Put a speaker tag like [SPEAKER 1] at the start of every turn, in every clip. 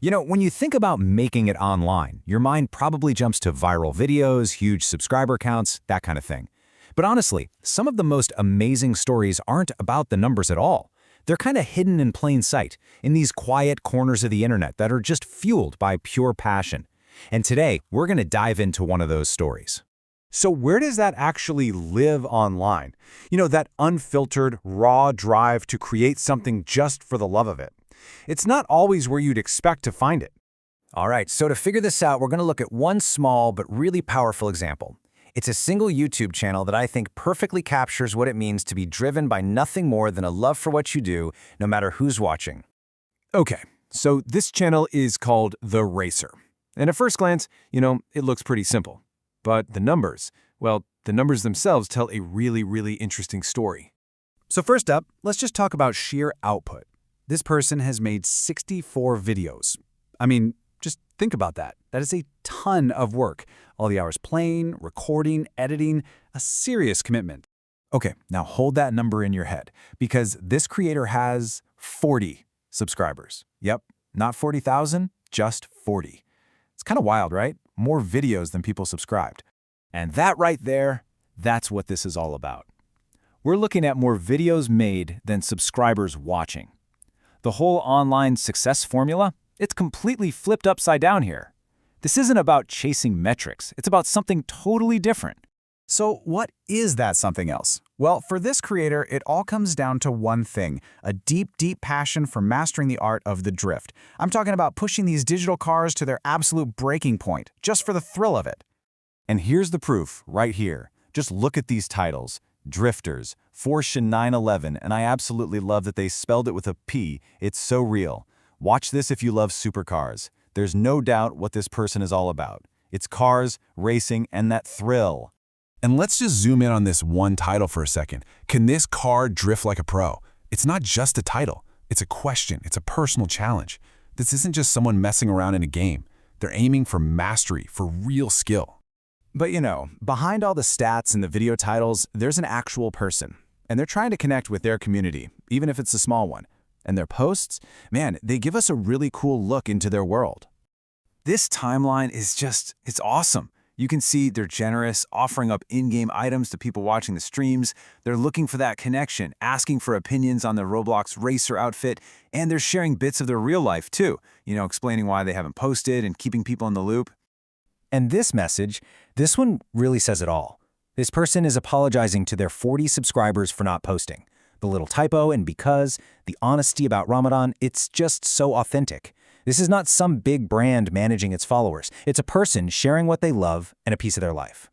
[SPEAKER 1] When you think about making it online, your mind probably jumps to viral videos, huge subscriber counts, that kind of thing. But honestly, some of the most amazing stories aren't about the numbers at all. They're kind of hidden in plain sight, in these quiet corners of the internet that are just fueled by pure passion. And today, we're going to dive into one of those stories.
[SPEAKER 2] So where does that actually live online? That unfiltered, raw drive to create something just for the love of it. It's not always where you'd expect to find it.
[SPEAKER 1] All right, so to figure this out, we're going to look at one small but really powerful example. It's a single YouTube channel that I think perfectly captures what it means to be driven by nothing more than a love for what you do, no matter who's watching.
[SPEAKER 2] Okay, so this channel is called The Racer. And at first glance, it looks pretty simple. But the numbers, well, the numbers themselves tell a really interesting story. So first up, let's just talk about sheer output. This person has made 64 videos. I mean, just think about that. That is a ton of work. All the hours playing, recording, editing, a serious commitment.
[SPEAKER 1] Okay, now hold that number in your head, because this creator has 40 subscribers. Yep, not 40,000, just 40. It's kind of wild, right? More videos than people subscribed. And that right there, that's what this is all about. We're looking at more videos made than subscribers watching. The whole online success formula, it's completely flipped upside down here. This isn't about chasing metrics. It's about something totally different.
[SPEAKER 3] So what is that something else? Well, for this creator, it all comes down to one thing, a deep passion for mastering the art of the drift. I'm talking about pushing these digital cars to their absolute breaking point, just for the thrill of it.
[SPEAKER 2] And here's the proof, right here. Just look at these titles. Drifters, Porsche 911, and I absolutely love that they spelled it with a P. It's so real. Watch this if you love supercars. There's no doubt what this person is all about. It's cars, racing, and that thrill.
[SPEAKER 4] And let's just zoom in on this one title for a second. Can this car drift like a pro? It's not just a title. It's a question. It's a personal challenge. This isn't just someone messing around in a game. They're aiming for mastery, for real skill.
[SPEAKER 3] But behind all the stats and the video titles, there's an actual person. And they're trying to connect with their community, even if it's a small one. And their posts, man, they give us a really cool look into their world. This timeline is it's awesome. You can see they're generous, offering up in-game items to people watching the streams. They're looking for that connection, asking for opinions on the Roblox Racer outfit, and they're sharing bits of their real life too, explaining why they haven't posted and keeping people in the loop.
[SPEAKER 1] And this message, this one really says it all. This person is apologizing to their 40 subscribers for not posting. The little typo and because, the honesty about Ramadan, it's just so authentic. This is not some big brand managing its followers. It's a person sharing what they love and a piece of their life.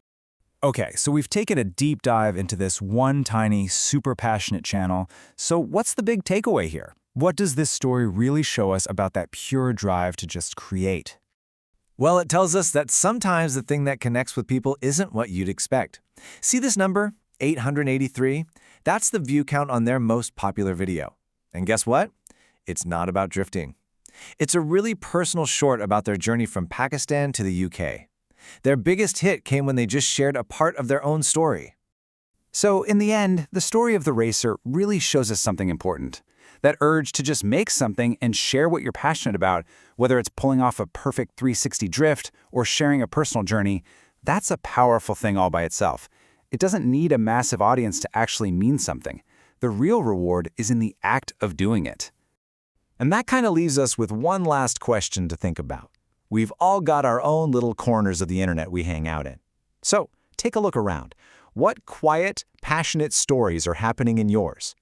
[SPEAKER 3] Okay, so we've taken a deep dive into this one tiny, super passionate channel. So what's the big takeaway here? What does this story really show us about that pure drive to just create?
[SPEAKER 5] Well, it tells us that sometimes the thing that connects with people isn't what you'd expect. See this number, 883? That's the view count on their most popular video. And guess what? It's not about drifting. It's a really personal short about their journey from Pakistan to the UK. Their biggest hit came when they just shared a part of their own story.
[SPEAKER 3] So in the end, the story of The Racer really shows us something important. That urge to just make something and share what you're passionate about, whether it's pulling off a perfect 360 drift or sharing a personal journey, that's a powerful thing all by itself. It doesn't need a massive audience to actually mean something. The real reward is in the act of doing it.
[SPEAKER 1] And that kind of leaves us with one last question to think about. We've all got our own little corners of the internet we hang out in. So take a look around. What quiet, passionate stories are happening in yours?